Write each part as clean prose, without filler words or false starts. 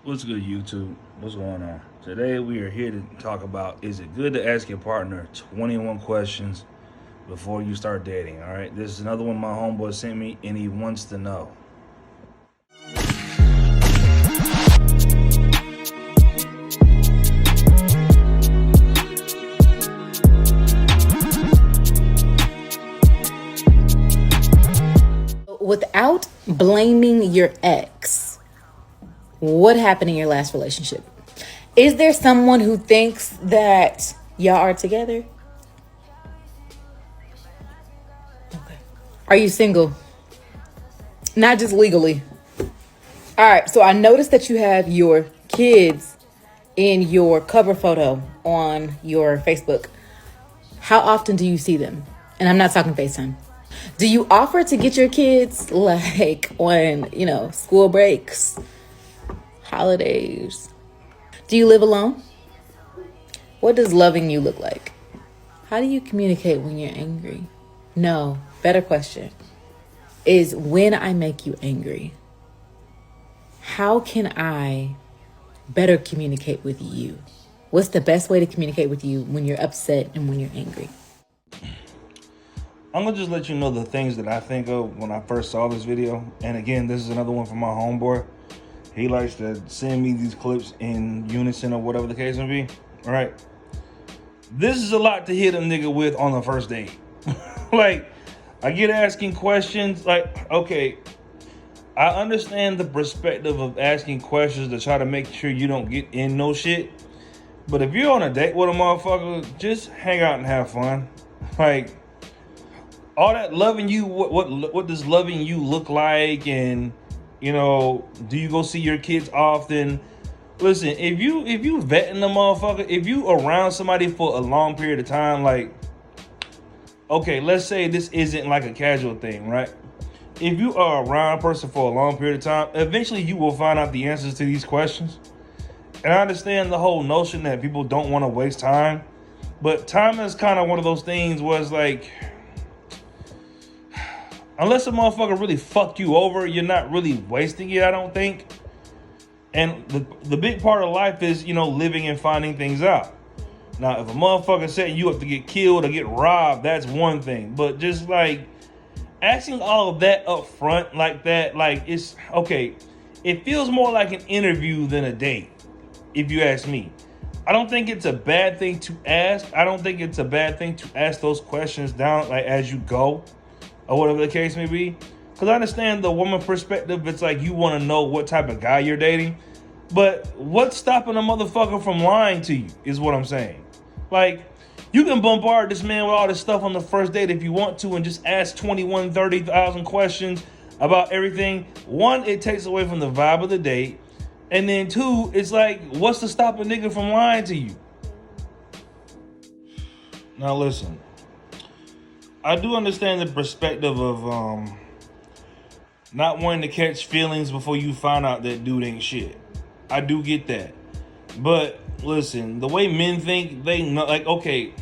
What's good, YouTube? What's going on? Today we are here to talk about, is it good to ask your partner 21 questions before you start dating? All right, this is another one my homeboy sent me, and he wants to know. Without blaming your ex, what happened in your last relationship? Is there someone who thinks that y'all are together? Okay. Are you single? Not just legally. All right, so I noticed that you have your kids in your cover photo on your Facebook. How often do you see them? And I'm not talking FaceTime. Do you offer to get your kids like on, school breaks, holidays? Do you live alone? What does loving you look like? How do you communicate when you're angry? No, better question is, when I make you angry, how can I better communicate with you? What's the best way to communicate with you when you're upset and when you're angry? I'm gonna just let you know the things that I think of when I first saw this video. And again, this is another one from my homeboy. He likes to send me these clips in unison or whatever the case may be. All right. This is a lot to hit a nigga with on the first date. Like, I get asking questions like, okay, I understand the perspective of asking questions to try to make sure you don't get in no shit. But if you're on a date with a motherfucker, just hang out and have fun. Like, all that loving you, what does loving you look like? And, do you go see your kids often? Listen, if you vetting the motherfucker, if you around somebody for a long period of time, like, okay, let's say this isn't like a casual thing, right? If you are around a person for a long period of time, eventually you will find out the answers to these questions. And I understand the whole notion that people don't want to waste time, but time is kind of one of those things where it's like, unless a motherfucker really fuck you over, you're not really wasting it, I don't think. And the big part of life is, living and finding things out. Now, if a motherfucker setting you up to get killed or get robbed, that's one thing. But just like asking all of that up front like that, like, it's okay. It feels more like an interview than a date, if you ask me. I don't think it's a bad thing to ask. I don't think it's a bad thing to ask those questions down like as you go, or whatever the case may be. Because I understand the woman perspective. It's like you want to know what type of guy you're dating. But what's stopping a motherfucker from lying to you is what I'm saying. Like, you can bombard this man with all this stuff on the first date if you want to and just ask 21, 30,000 questions about everything. One, it takes away from the vibe of the date. And then two, it's like, what's to stop a nigga from lying to you? Now listen, I do understand the perspective of not wanting to catch feelings before you find out that dude ain't shit. I do get that. But listen, the way men think, they know, like, okay,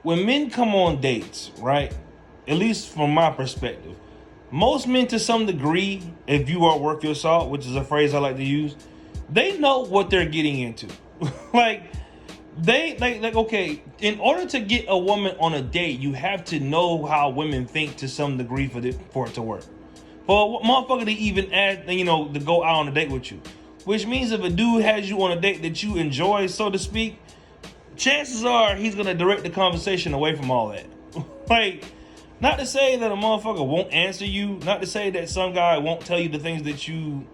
when men come on dates, right? At least from my perspective, most men to some degree, if you are worth your salt, which is a phrase I like to use, they know what they're getting into. Like, okay, in order to get a woman on a date, you have to know how women think to some degree for it to work. For a motherfucker to even add, to go out on a date with you. Which means if a dude has you on a date that you enjoy, so to speak, chances are he's gonna direct the conversation away from all that. Like, not to say that a motherfucker won't answer you, not to say that some guy won't tell you the things that you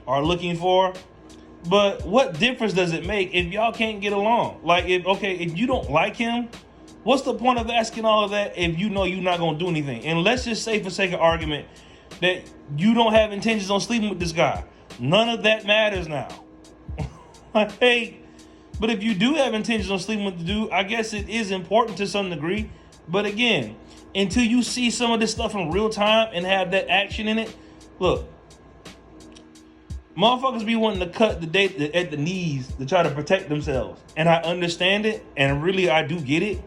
are looking for, but what difference does it make if y'all can't get along? Like, if you don't like him, what's the point of asking all of that if you know you're not gonna do anything? And let's just say, for sake of argument, that you don't have intentions on sleeping with this guy. None of that matters now. Hey, but if you do have intentions on sleeping with the dude, I guess it is important to some degree. But again, until you see some of this stuff in real time and have that action in it, look, motherfuckers be wanting to cut the date at the knees to try to protect themselves. And I understand it, and really I do get it.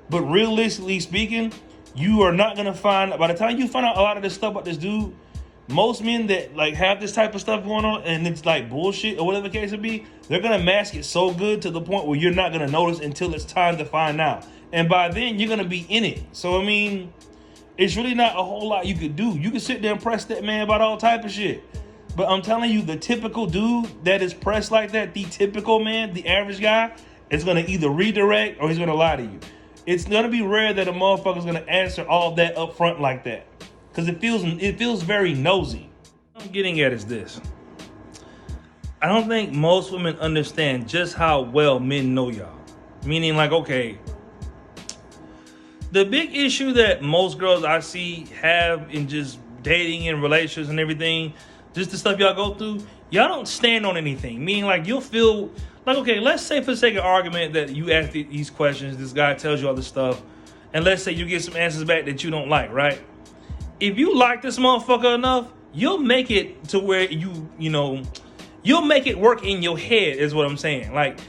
But realistically speaking, you are not going to find, by the time you find out a lot of this stuff about this dude, most men that like have this type of stuff going on and it's like bullshit or whatever the case would be, they're gonna mask it so good to the point where you're not gonna notice until it's time to find out. And by then you're gonna be in it. So I mean, it's really not a whole lot you could do. You can sit there and press that man about all type of shit. But I'm telling you, the typical dude that is pressed like that, the typical man, the average guy, is gonna either redirect or he's gonna lie to you. It's gonna be rare that a motherfucker's gonna answer all that up front like that. Because it feels very nosy. What I'm getting at is this. I don't think most women understand just how well men know y'all. Meaning like, okay, the big issue that most girls I see have in just dating and relationships and everything, just the stuff y'all go through, y'all don't stand on anything. Meaning like you'll feel like, okay, let's say for the sake of argument that you ask these questions, this guy tells you all this stuff, and let's say you get some answers back that you don't like, right? If you like this motherfucker enough, you'll make it to where you'll make it work in your head is what I'm saying. Like,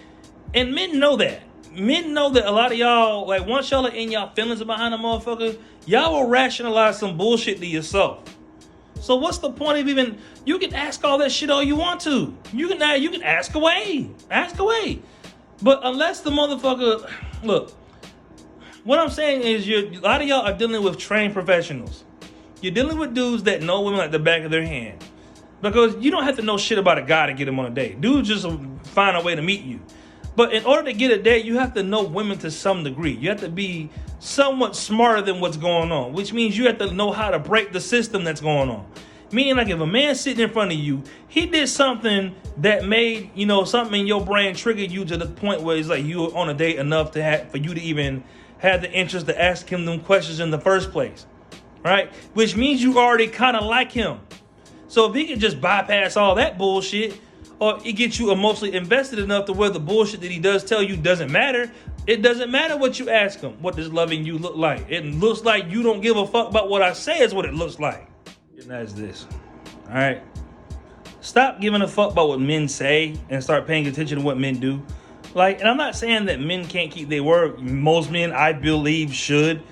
and men know that. Men know that a lot of y'all, like once y'all are in y'all feelings behind a motherfucker, y'all will rationalize some bullshit to yourself. So what's the point of even, you can ask all that shit all you want to. You can ask away. Ask away. But unless the motherfucker, look, what I'm saying is a lot of y'all are dealing with trained professionals. You're dealing with dudes that know women like the back of their hand. Because you don't have to know shit about a guy to get him on a date. Dudes just find a way to meet you. But in order to get a date, you have to know women to some degree. You have to be somewhat smarter than what's going on. Which means you have to know how to break the system that's going on. Meaning like if a man's sitting in front of you, he did something that made, something in your brain trigger you to the point where it's like you were on a date enough for you to even have the interest to ask him them questions in the first place. Right? Which means you already kind of like him. So if he can just bypass all that bullshit, or it gets you emotionally invested enough to where the bullshit that he does tell you doesn't matter, it doesn't matter what you ask him. What does loving you look like? It looks like you don't give a fuck about what I say is what it looks like. And that's this. All right? Stop giving a fuck about what men say and start paying attention to what men do. Like, and I'm not saying that men can't keep their word. Most men, I believe, should.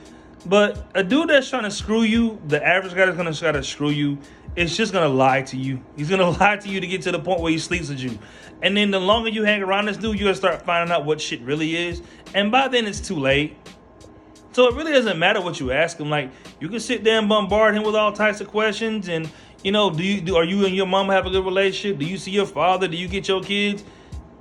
But a dude that's trying to screw you, the average guy that's going to try to screw you, is just going to lie to you. He's going to lie to you to get to the point where he sleeps with you. And then the longer you hang around this dude, you're going to start finding out what shit really is. And by then, it's too late. So it really doesn't matter what you ask him. Like, you can sit there and bombard him with all types of questions. And, are you and your mama have a good relationship? Do you see your father? Do you get your kids?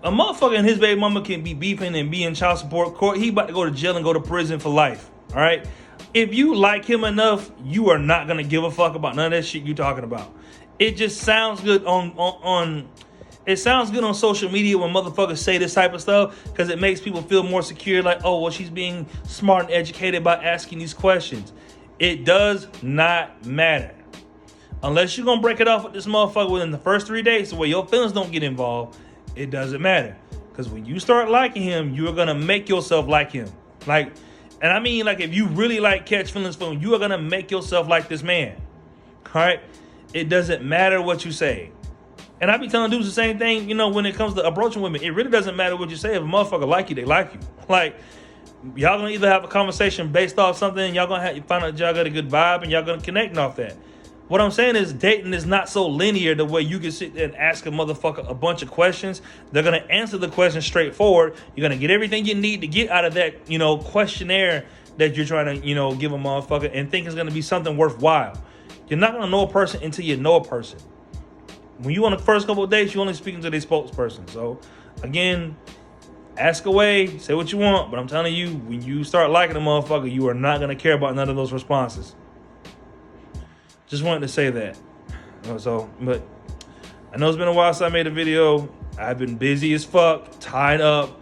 A motherfucker and his baby mama can be beefing and be in child support court. He about to go to jail and go to prison for life. All right? If you like him enough, you are not going to give a fuck about none of that shit you talking about. It just sounds good it sounds good on social media when motherfuckers say this type of stuff because it makes people feel more secure. Like, oh, well, she's being smart and educated by asking these questions. It does not matter. Unless you're going to break it off with this motherfucker within the first 3 days where your feelings don't get involved, it doesn't matter. Because when you start liking him, you're going to make yourself like him. Like, and I mean, like, if you really catch feelings for him, you are going to make yourself like this man. All right? It doesn't matter what you say. And I be telling dudes the same thing, when it comes to approaching women. It really doesn't matter what you say. If a motherfucker like you, they like you. Like, y'all going to either have a conversation based off something, and y'all going to find out y'all got a good vibe, and y'all going to connect off that. What I'm saying is dating is not so linear the way you can sit there and ask a motherfucker a bunch of questions. They're going to answer the question straightforward. You're going to get everything you need to get out of that, questionnaire that you're trying to, give a motherfucker and think it's going to be something worthwhile. You're not going to know a person until you know a person. When you on the first couple of dates, you're only speaking to their spokesperson. So, again, ask away, say what you want. But I'm telling you, when you start liking a motherfucker, you are not going to care about none of those responses. Just wanted to say that. But I know it's been a while since I made a video. I've been busy as fuck, tied up,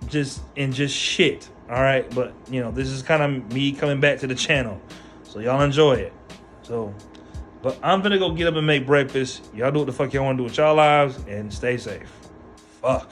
just shit. All right, but this is kind of me coming back to the channel, so y'all enjoy it. But I'm gonna go get up and make breakfast. Y'all do what the fuck y'all want to do with y'all lives, and stay safe. Fuck.